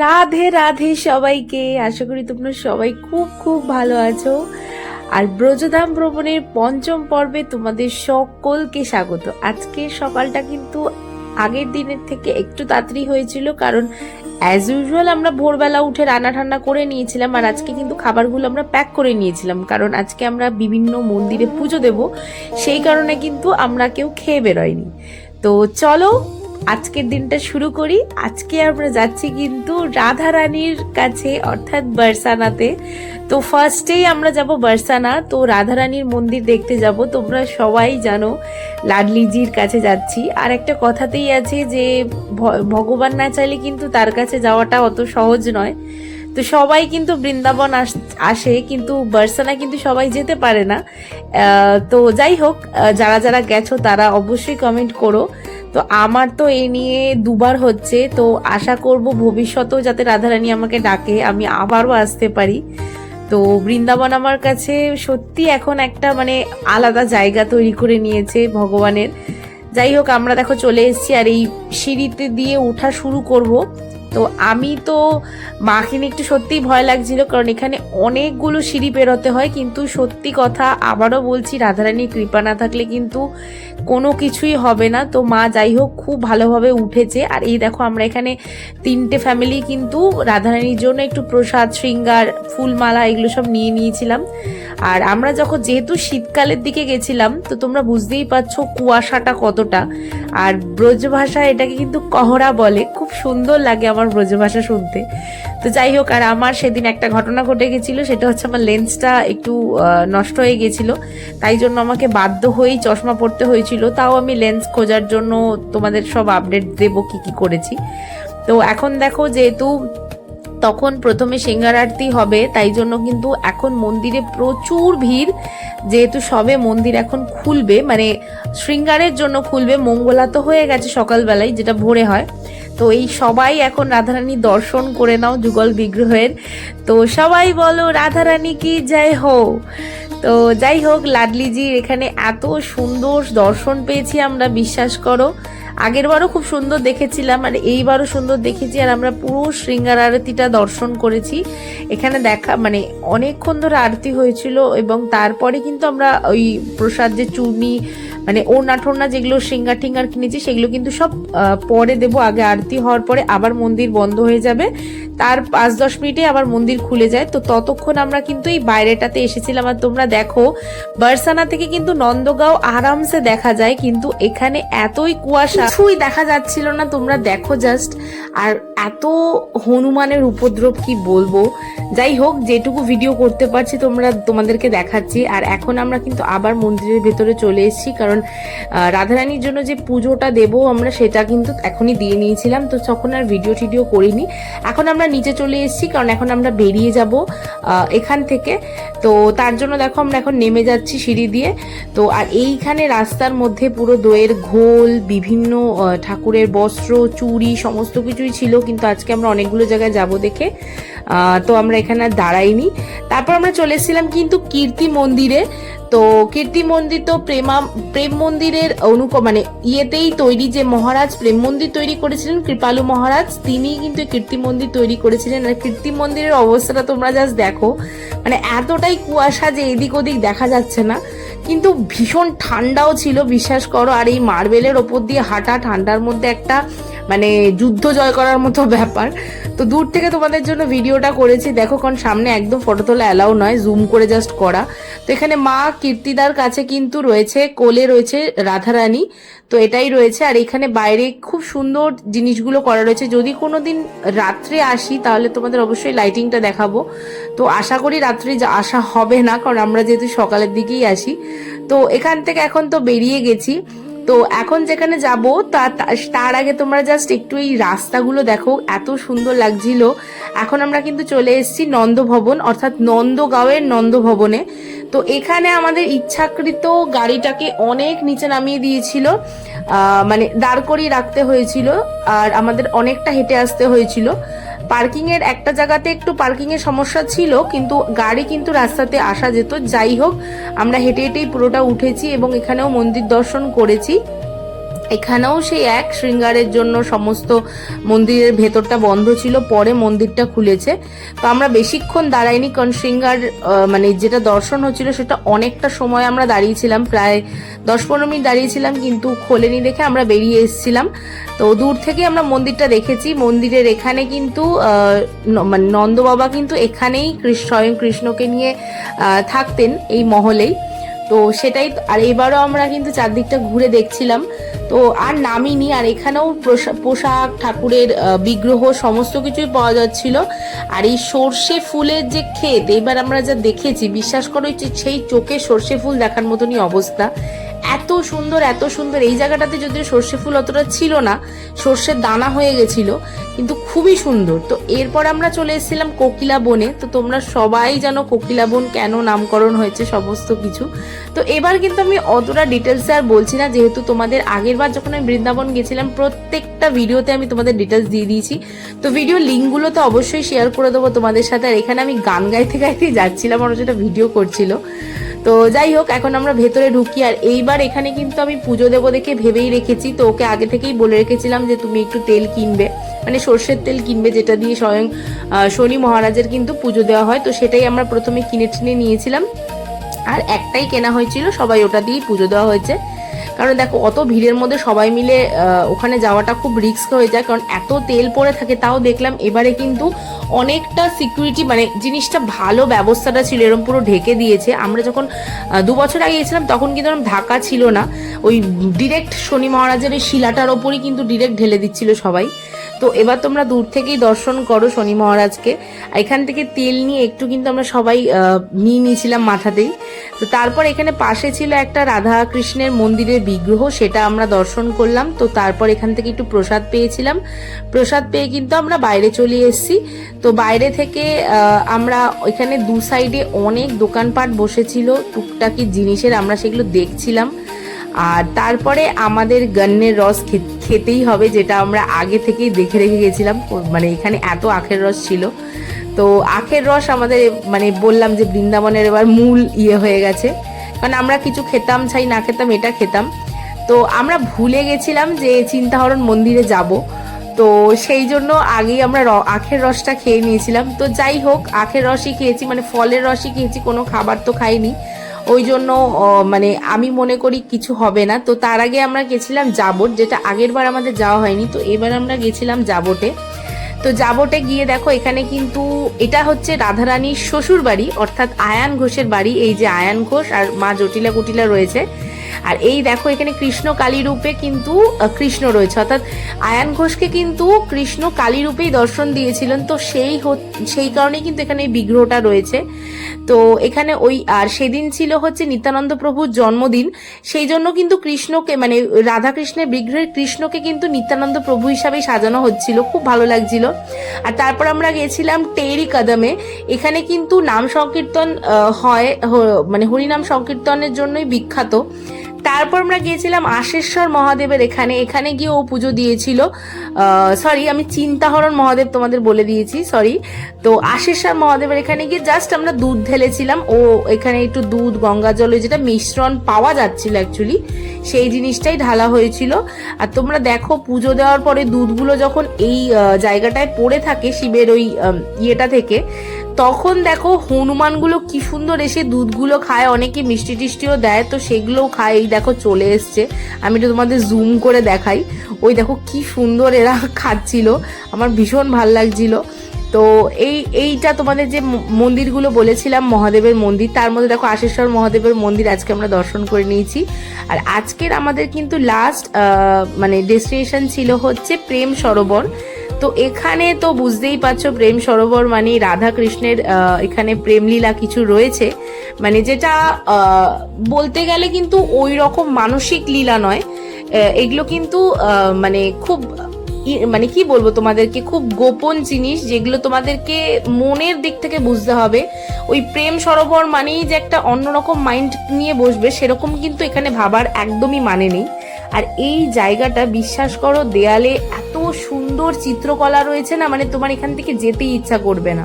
রাধে রাধে সবাইকে। আশা করি তোমরা সবাই খুব খুব ভালো আছো। আর ব্রজধাম ভ্রমণের পঞ্চম পর্বে তোমাদের সকলকে স্বাগত। আজকের সকালটা কিন্তু আগের দিনের থেকে একটু তাড়াতাড়ি হয়েছিল, কারণ অ্যাজ ইউজুয়াল আমরা ভোরবেলা উঠে রান্না ঠান্না করে নিয়েছিলাম। আর আজকে কিন্তু খাবারগুলো আমরা প্যাক করে নিয়েছিলাম, কারণ আজকে আমরা বিভিন্ন মন্দিরে পুজো দেব, সেই কারণে কিন্তু আমরা কেউ খেয়ে বেরোয়নি। তো চলো আজকের দিনটা শুরু করি। আজকে আমরা যাচ্ছি কিন্তু রাধা রানীর কাছে, অর্থাৎ বারসানাতে। তো ফার্স্টেই আমরা যাব বারসানা। তো রাধা রানীর মন্দির দেখতে যাব। তোমরা সবাই জানো লাডলিজির কাছে যাচ্ছি। আর একটা কথাতেই আছে যে ভগবান না চাইলে কিন্তু তার কাছে যাওয়াটা অত সহজ নয়। তো সবাই কিন্তু বৃন্দাবন আসে, কিন্তু বারসানা কিন্তু সবাই যেতে পারে না। তো যাই হোক, যারা যারা গেছো তারা অবশ্যই কমেন্ট করো। তো আমার তো এই নিয়ে দুবার হচ্ছে, তো আশা করব ভবিষ্যতেও যাতে রাধারানী আমাকে ডাকে, আমি আবারও আসতে পারি। তো বৃন্দাবন আমার কাছে সত্যি এখন একটা আলাদা জায়গা তৈরি করে নিয়েছে ভগবানের। যাই হোক, আমরা দেখো চলে এসেছি, আর এই সিঁড়িতে দিয়ে ওঠা শুরু করব। তো আমি তো মাকে নিয়ে একটু সত্যিই ভয় লাগছিল, কারণ এখানে অনেকগুলো সিঁড়ি বেরোতে হয়। কিন্তু সত্যি কথা আবারও বলছি, রাধারানীর কৃপা না থাকলে কিন্তু কোনো কিছুই হবে না। তো মা যাই হোক খুব ভালোভাবে উঠেছে। আর এই দেখো আমরা এখানে 3টে ফ্যামিলি কিন্তু রাধারানীর জন্য একটু প্রসাদ, শৃঙ্গার, ফুলমালা এগুলো সব নিয়ে নিয়েছিলাম। আর আমরা যখন যেহেতু শীতকালের দিকে গেছিলাম, তো তোমরা বুঝতেই পারছো কুয়াশাটা কতটা। আর ব্রজভাষায় এটাকে কিন্তু কহরা বলে, খুব সুন্দর লাগে আমার ব্রজভাষা শুনতে। তো যাই হোক, আর আমার সেদিন একটা ঘটনা ঘটে গেছিলো, সেটা হচ্ছে আমার লেন্সটা একটু নষ্ট হয়ে গেছিল, তাই জন্য আমাকে বাধ্য হয়েই চশমা পড়তে হয়েছিল। তাও আমি লেন্স খোঁজার জন্য তোমাদের সব আপডেট দেবো কি কি করেছি। তো এখন দেখো, যেহেতু তখন প্রথমে সিঙ্গার আরতি হবে, তাই জন্য কিন্তু এখন মন্দিরে প্রচুর ভিড়। যেহেতু সবে মন্দির এখন খুলবে, শৃঙ্গারের জন্য খুলবে, মঙ্গলা তো হয়ে গেছে সকালবেলায়, যেটা ভোরে হয়। তো এই সবাই এখন রাধারানী দর্শন করে নাও যুগল বিগ্রহের। তো সবাই বলো রাধারানী কি জয় হো। তো যাই হোক, লাডলিজির এখানে এত সুন্দর দর্শন পেয়েছি আমরা, বিশ্বাস করো। আগের বারও খুব সুন্দর দেখেছিলাম, আর এইবারও সুন্দর দেখেছি। আর আমরা পুরো শৃঙ্গার আরতিটা দর্শন করেছি। এখানে দেখা অনেকক্ষণ ধরে আরতি হয়েছিল, এবং তারপরে কিন্তু আমরা ওই প্রসাদ যে চূর্ণি ওড়না টোড়না যেগুলো শৃঙ্গার টিঙ্গার কিনেছি, সেগুলো কিন্তু সব পরে দেবো। আগে আরতি হওয়ার পরে আবার মন্দির বন্ধ হয়ে যাবে, তার 5-10 মিনিটে আবার মন্দির খুলে যায়। তো ততক্ষণ আমরা কিন্তু এই বাইরেটাতে এসেছিলাম। আর তোমরা দেখো, বারসানা থেকে কিন্তু নন্দগাঁও আরামসে দেখা যায়, কিন্তু এখানে এতই কুয়াশা কিছুই দেখা যাচ্ছিল না। তোমরা দেখো জাস্ট। আর এত হনুমানের উপদ্রব কি বলবো। যাই হোক, যেটুকু ভিডিও করতে পারছি তোমাদেরকে দেখাচ্ছি। আর এখন আমরা কিন্তু আবার মন্দিরের ভেতরে চলে এসেছি, কারণ রাধারানীর জন্য যে পুজোটা দেবো আমরা, সেটা কিন্তু এখনই দিয়ে নিয়েছিলাম। তো তখন আর ভিডিও করিনি। এখন আমরা নিচে চলে এসেছি, কারণ এখন আমরা বেরিয়ে যাব এখান থেকে। তো তার জন্য দেখো আমরা এখন নেমে যাচ্ছি সিঁড়ি দিয়ে। তো আর এইখানে রাস্তার মধ্যে পুরো দইয়ের ঘোল, বিভিন্ন ঠাকুরের বস্ত্র, চুড়ি সমস্ত কিছুই ছিল। কিন্তু আজকে আমরা অনেকগুলো জায়গায় যাব দেখে তো আমরা এখানে আর দাঁড়াইনি। তারপর আমরা চলে এসেছিলাম কিন্তু কীর্তি মন্দিরে। তো কীর্তি মন্দির তো প্রেম মন্দিরের ইয়েতেই তৈরি, যে মহারাজ প্রেম মন্দির তৈরি করেছিলেন, কৃপালু মহারাজ, তিনি কিন্তু কীর্তি মন্দির তৈরি করেছিলেন। আর কীর্তি মন্দিরের অবস্থাটা তোমরা জাস্ট দেখো, এতটাই কুয়াশা যে এদিক ওদিক দেখা যাচ্ছে না। কিন্তু ভীষণ ঠান্ডাও ছিল, বিশ্বাস করো। আর এই মার্বেলের ওপর দিয়ে হাঁটা, ঠান্ডার মধ্যে একটা যুদ্ধ জয় করার মতো ব্যাপার। তো দূর থেকে তোমাদের জন্য ভিডিওটা করেছি, দেখো, কারণ সামনে একদম ফটো তোলা অ্যালাউ নয়, জুম করে জাস্ট করা। তো এখানে মা কীর্তিদার কাছে কিন্তু রয়েছে, কোলে রয়েছে রাধারানী। তো এটাই রয়েছে। আর এখানে বাইরে খুব সুন্দর জিনিসগুলো করা রয়েছে। যদি কোনোদিন রাত্রে আসি তাহলে তোমাদের অবশ্যই লাইটিংটা দেখাবো। তো আশা করি রাত্রে আসা হবে না, কারণ আমরা যেহেতু সকালের দিকেই আসি। তো এখান থেকে এখন তো বেরিয়ে গেছি। তো এখন যেখানে যাব তার আগে তোমরা জাস্ট একটু এই রাস্তাগুলো দেখো, এত সুন্দর লাগছিল। এখন আমরা কিন্তু চলে এসেছি নন্দভবন, অর্থাৎ নন্দগাঁওয়ের নন্দভবনে। তো এখানে আমাদের ইচ্ছাকৃত গাড়িটাকে অনেক নিচে নামিয়ে দিয়েছিল, দাঁড় করিয়ে রাখতে হয়েছিল, আর আমাদের অনেকটা হেঁটে আসতে হয়েছিল। পার্কিং এর একটা জায়গাতে একটু পার্কিং এর সমস্যা ছিল, কিন্তু গাড়ি কিন্তু রাস্তাতে আসা যেত। যাই হোক, আমরা হেঁটে হেঁটেই পুরোটা উঠেছি এবং এখানেও মন্দির দর্শন করেছি। এখানেও সেই এক শৃঙ্গারের জন্য সমস্ত মন্দিরের ভেতরটা বন্ধ ছিল, পরে মন্দিরটা খুলেছে। তো আমরা বেশিক্ষণ দাঁড়াইনি, কারণ শৃঙ্গার মানে যেটা দর্শন হচ্ছিল সেটা অনেকটা সময় আমরা দাঁড়িয়েছিলাম, প্রায় 10-15 মিনিট দাঁড়িয়েছিলাম, কিন্তু খোলেনি দেখে আমরা বেরিয়ে এসেছিলাম। তো দূর থেকে আমরা মন্দিরটা দেখেছি। মন্দিরের এখানে কিন্তু মানে নন্দ বাবা কিন্তু এখানেই স্বয়ং কৃষ্ণকে নিয়ে থাকতেন, এই মহলেই। তো সেটাই। আর এবারও আমরা কিন্তু চারদিকটা ঘুরে দেখছিলাম, তো আর নামিনি। আর এখানেও পোশাক, ঠাকুরের বিগ্রহ সমস্ত কিছুই পাওয়া যাচ্ছিল। আর এই সর্ষে ফুলের যে ক্ষেত, এবার আমরা যা দেখেছি, বিশ্বাস করো সেই চোখে সর্ষে ফুল দেখার মতনই অবস্থা। এত সুন্দর, এত সুন্দর। এই জায়গাটাতে যদিও সর্ষে ফুল অতটা ছিল না, সর্ষের দানা হয়ে গেছিল, কিন্তু খুবই সুন্দর। তো এরপর আমরা চলে এসেছিলাম কোকিলা বনে। তো তোমরা সবাই জানো কোকিলা বন কেন নামকরণ হয়েছে, সমস্ত কিছু। তো এবার কিন্তু আমি অতটা ডিটেলসে আর বলছি না, যেহেতু তোমাদের আগের বার যখন আমি বৃন্দাবন গেছিলাম প্রত্যেকটা ভিডিওতে আমি তোমাদের ডিটেলস দিয়ে দিয়েছি। তো ভিডিও লিঙ্কগুলো তো অবশ্যই শেয়ার করে দেবো তোমাদের সাথে। আর এখানে আমি গান গাইতে গাইতে যাচ্ছিলাম, ওরা যেটা ভিডিও করছিল। তো যাই হোক, এখন আমরা ভেতরে ঢুকি। আর এইবার এখানে কিন্তু আমি পুজো দেবো দেখে ভেবেই রেখেছি। তো ওকে আগে থেকেই বলে রেখেছিলাম যে তুমি একটু তেল কিনবে, মানে সর্ষের তেল কিনবে, যেটা দিয়ে স্বয়ং শনি মহারাজের কিন্তু পুজো দেওয়া হয়। তো সেটাই আমরা প্রথমে কিনে টিনে নিয়েছিলাম, আর একটাই কেনা হয়েছিল, সবাই ওটা দিয়েই পুজো দেওয়া হয়েছে। কারণ দেখো অত ভিড়ের মধ্যে সবাই মিলে ওখানে যাওয়াটা খুব রিস্ক হয়ে যায়, কারণ এত তেল পড়ে থাকে। তাও দেখলাম এবারে কিন্তু অনেকটা সিকিউরিটি, মানে জিনিসটা ভালো ব্যবস্থাটা ছিল, এরকম পুরো ঢেকে দিয়েছে। আমরা যখন 2 বছর আগে গিয়েছিলাম তখন কিন্তু এরকম ঢাকা ছিল না, ওই ডিরেক্ট শনি মহারাজের ওই শিলাটার ওপরই কিন্তু ডিরেক্ট ঢেলে দিচ্ছিল সবাই। তো এবার তোমরা দূর থেকেই দর্শন করো শনি মহারাজকে। এখান থেকে তেল নিয়ে একটু কিন্তু আমরা সবাই নিয়ে নিয়েছিলাম মাথাতেই। তো তারপর এখানে পাশে ছিল একটা রাধা কৃষ্ণের মন্দিরের বিগ্রহ, সেটা আমরা দর্শন করলাম। তো তারপর এখান থেকে একটু প্রসাদ পেয়েছিলাম, প্রসাদ পেয়ে কিন্তু আমরা বাইরে চলে এসেছি। তো বাইরে থেকে আমরা এখানে দু সাইডে অনেক দোকানপাট বসেছিল টুকটাকি জিনিসের, আমরা সেগুলো দেখছিলাম। আর তারপরে আমাদের গন্নের রস খেতেই হবে, যেটা আমরা আগে থেকেই দেখে রেখে গেছিলাম। মানে এখানে এত আখের রস ছিল। তো আখের রস আমাদের, মানে বললাম যে বৃন্দাবনের এবার মূল হয়ে গেছে, কারণ আমরা কিছু খেতাম চাই না খেতাম, এটা খেতাম। তো আমরা ভুলে গেছিলাম যে চিন্তাহরণ মন্দিরে যাব, তো সেই জন্য আগেই আমরা আখের রসটা খেয়ে নিয়েছিলাম। তো যাই হোক, আখের রসই খেয়েছি, মানে ফলের রসই খেয়েছি, কোনো খাবার তো খাইনি। ওই জন্য মানে আমি মনে করি কিছু হবে না। তো তার আগে আমরা গেছিলাম জাবট, যেটা আগের বার আমাদের যাওয়া হয়নি। তো এবার আমরা গেছিলাম জাবটে। তো জাবটে গিয়ে দেখো এখানে কিন্তু এটা হচ্ছে রাধারানীর শ্বশুর বাড়ি, অর্থাৎ আয়ান ঘোষের বাড়ি। এই যে আয়ান ঘোষ আর মা জটিলা কুটিলা রয়েছে। আর এই দেখো এখানে কৃষ্ণ কালী রূপে কিন্তু কৃষ্ণ রয়েছে, অর্থাৎ আয়ান ঘোষকে কিন্তু কৃষ্ণ কালী রূপেই দর্শন দিয়েছিলেন। তো সেই কারণেই কিন্তু এখানে এই বিগ্রহটা রয়েছে। তো এখানে ওই, আর সেদিন ছিল হচ্ছে নিত্যানন্দ প্রভুর জন্মদিন, সেই জন্য কিন্তু কৃষ্ণকে, মানে রাধা কৃষ্ণের বিগ্রহের কৃষ্ণকে কিন্তু নিত্যানন্দ প্রভু হিসাবে সাজানো হচ্ছিল, খুব ভালো লাগছিল। আর তারপর আমরা গেছিলাম টেরি কদমে। এখানে কিন্তু নাম সংকীর্তন হয়, মানে হরিনাম সংকীর্তনের জন্যই বিখ্যাত। তারপর আমরা গিয়েছিলাম আশেশ্বর মহাদেবের এখানে গিয়ে ও পুজো দিয়েছিল। সরি, আমি চিন্তাহরণ মহাদেব তোমাদের বলে দিয়েছি, সরি। তো আশেশ্বর মহাদেবের এখানে গিয়ে জাস্ট আমরা দুধ ঢেলেছিলাম। ও এখানে একটু দুধ, গঙ্গা জল, যেটা মিশ্রণ পাওয়া যাচ্ছিল অ্যাকচুয়ালি, সেই জিনিসটাই ঢালা হয়েছিল। আর তোমরা দেখো পুজো দেওয়ার পরে দুধগুলো যখন এই জায়গাটায় পড়ে থাকে শিবের ওই ইয়েটা থেকে, তখন দেখো হনুমানগুলো কি সুন্দর এসে দুধগুলো খায়, অনেকে মিষ্টি টিষ্টিও দেয়, তো সেগুলোও খায়। এই দেখো চলে এসছে, আমি তো তোমাদের জুম করে দেখাই। ওই দেখো কি সুন্দর এরা খাচ্ছিল, আমার ভীষণ ভাল লাগছিল। তো এইটা তোমাদের যে মন্দিরগুলো বলেছিলাম মহাদেবের মন্দির, তার মধ্যে দেখো আশেশ্বর মহাদেবের মন্দির আজকে আমরা দর্শন করে নিয়েছি। আর আজকের আমাদের কিন্তু লাস্ট মানে ডেস্টিনেশন ছিল হচ্ছে প্রেম সরোবর। তো এখানে তো বুঝতেই পারছো প্রেম সরোবর মানে রাধা কৃষ্ণের এখানে প্রেমলীলা কিছু রয়েছে, মানে যেটা বলতে গেলে কিন্তু ওই রকম মানসিক লীলা নয়, এগুলো কিন্তু মানে খুব, মানে কি বলবো তোমাদেরকে, খুব গোপন জিনিস, যেগুলো তোমাদেরকে মনের দিক থেকে বুঝতে হবে। ওই প্রেম সরোবর মানেই যে একটা অন্যরকম মাইন্ড নিয়ে বসবে, সেরকম কিন্তু এখানে ভাবার একদমই মানে নেই। আর এই জায়গাটা বিশ্বাস করো, দেয়ালে এত সুন্দর চিত্রকলা রয়েছে না, মানে তোমার এখান থেকে যেতেই ইচ্ছা করবে না।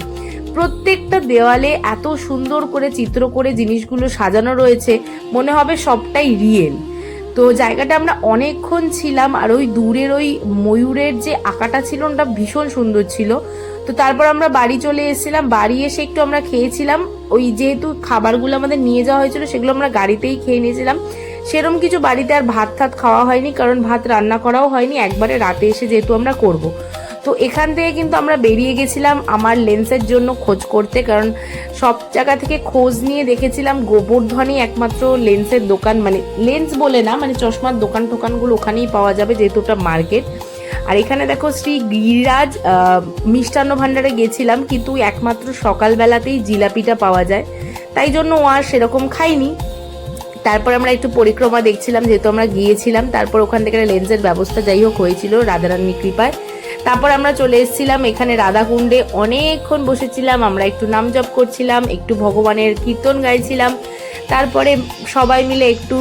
প্রত্যেকটা দেওয়ালে এত সুন্দর করে চিত্র করে জিনিসগুলো সাজানো রয়েছে, মনে হবে সবটাই রিয়েল। তো জায়গাটা আমরা অনেকক্ষণ ছিলাম, আর ওই দূরের ওই ময়ূরের যে আঁকাটা ছিল ওটা ভীষণ সুন্দর ছিল। তো তারপর আমরা বাড়ি চলে এসেছিলাম, বাড়ি এসে একটু আমরা খেয়েছিলাম। ওই যেহেতু খাবারগুলো আমাদের নিয়ে যাওয়া হয়েছিল সেগুলো আমরা গাড়িতেই খেয়ে নিয়েছিলাম, সেরকম কিছু বাড়িতে আর ভাত টাত খাওয়া হয়নি, কারণ ভাত রান্না করাও হয়নি, একবারে রাতে এসে যেহেতু আমরা করব। তো এখান থেকে কিন্তু আমরা বেরিয়ে গেছিলাম আমার লেন্সের জন্য খোঁজ করতে, কারণ সব জায়গা থেকে খোঁজ নিয়ে দেখেছিলাম গোবর্ধনই একমাত্র লেন্সের দোকান, মানে লেন্স বলে না, মানে চশমার দোকান টোকানগুলো ওখানেই পাওয়া যাবে যেহেতু ওটা মার্কেট। আর এখানে দেখো শ্রী গিরিরাজ মিষ্টান্ন ভাণ্ডারে গেছিলাম, কিন্তু একমাত্র সকালবেলাতেই জিলাপিটা পাওয়া যায়, তাই জন্য ও আর সেরকম খাইনি। তারপর আমরা একটু পরিক্রমা দেখছিলাম যেহেতু আমরা গিয়েছিলাম, তারপর ওখান থেকে লেন্সের ব্যবস্থা যাই হোক হয়েছিল রাধারানীর কৃপায়। তারপর আমরা চলে এসেছিলাম এখানে রাধাকুণ্ডে, অনেকক্ষণ বসেছিলাম, আমরা একটু নাম জপ করছিলাম, একটু ভগবানের কীর্তন গাইছিলাম, তারপরে সবাই মিলে একটু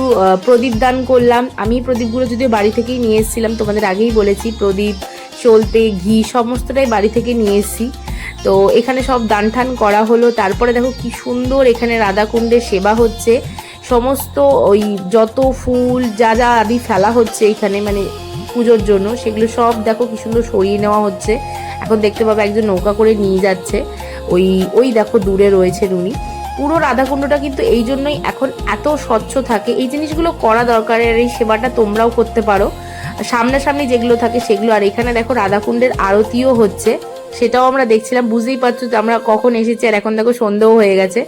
প্রদীপ দান করলাম। আমি প্রদীপগুলো যদিও বাড়ি থেকেই নিয়ে এসেছিলাম, তোমাদের আগেই বলেছি, প্রদীপ, সলতে, ঘি সমস্তটাই বাড়ি থেকে নিয়ে এসেছি। তো এখানে সব দান ঠান করা হলো। তারপরে দেখো কি সুন্দর এখানে রাধাকুণ্ডে সেবা হচ্ছে, সমস্ত ওই যত ফুল যা যা আদি ফেলা হচ্ছে এখানে মানে পুজোর জন্য, সেগুলো সব দেখো কি সুন্দর সরিয়ে নেওয়া হচ্ছে। এখন দেখতে পাবে একজন নৌকা করে নিয়ে যাচ্ছে, ওই ওই দেখো দূরে রয়েছে উনি। পুরো রাধাকুণ্ডটা কিন্তু এই জন্যই এখন এত স্বচ্ছ থাকে, এই জিনিসগুলো করা দরকার, আর এই সেবাটা তোমরাও করতে পারো সামনাসামনি যেগুলো থাকে সেগুলো। আর এখানে দেখো রাধাকুণ্ডের আরতিও হচ্ছে, সেটাও আমরা দেখছিলাম। বুঝতেই পারছো যে আমরা কখন এসেছি, আর এখন দেখো সন্ধ্যেও হয়ে গেছে।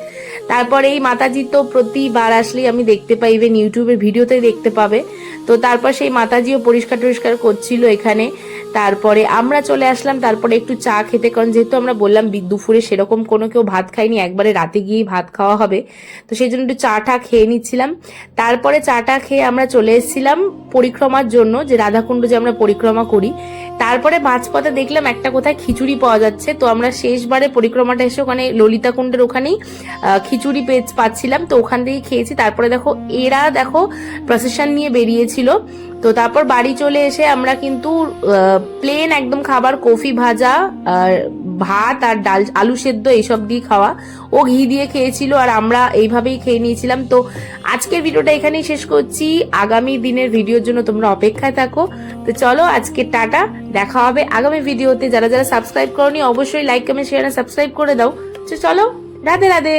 তারপরে এই মাতাজি তো প্রতিবার আসলেই আমি দেখতে পাই, ইভেন ইউটিউবের ভিডিওতে দেখতে পাবে। তো তারপর সেই মাতাজিও পরিষ্কার টরিষ্কার করছিল এখানে। তারপরে আমরা চলে আসলাম তারপরে একটু চা খেতে, কারণ যেহেতু আমরা বললাম দুপুরে সেরকম কোনো কেউ ভাত খাইনি, একবারে রাতে গিয়েই ভাত খাওয়া হবে, তো সেই জন্য একটু চাটা খেয়ে নিচ্ছিলাম। তারপরে চাটা খেয়ে আমরা চলে এসেছিলাম পরিক্রমার জন্য, যে রাধাকুণ্ড যে আমরা পরিক্রমা করি। তারপরে মাঝপথে দেখলাম একটা কোথায় খিচুড়ি পাওয়া যাচ্ছে, তো আমরা শেষবারে পরিক্রমাটা এসে ওখানে ললিতা কুণ্ডের ওখানেই খিচুড়ি পাচ্ছিলাম, তো ওখান থেকেই খেয়েছি। তারপরে দেখো এরা দেখো প্রসেশন নিয়ে বেরিয়েছিল। তো তারপর বাড়ি চলে এসে আমরা কিন্তু প্লেন একদম খাবার, কফি ভাজা আর ভাত আর ডাল, আলু সেদ্ধ এইসব দিয়ে খাওয়া, ও ঘি দিয়ে খেয়েছিল আর আমরা এইভাবেই খেয়ে নিয়েছিলাম। তো আজকের ভিডিওটা এখানেই শেষ করছি, আগামী দিনের ভিডিওর জন্য তোমরা অপেক্ষায় থাকো। তো চলো আজকে টাটা, দেখা হবে আগামী ভিডিওতে। যারা যারা সাবস্ক্রাইব করোনি অবশ্যই লাইক কমেন্ট শেয়ার আর সাবস্ক্রাইব করে দাও। তো চলো, রাধে রাধে।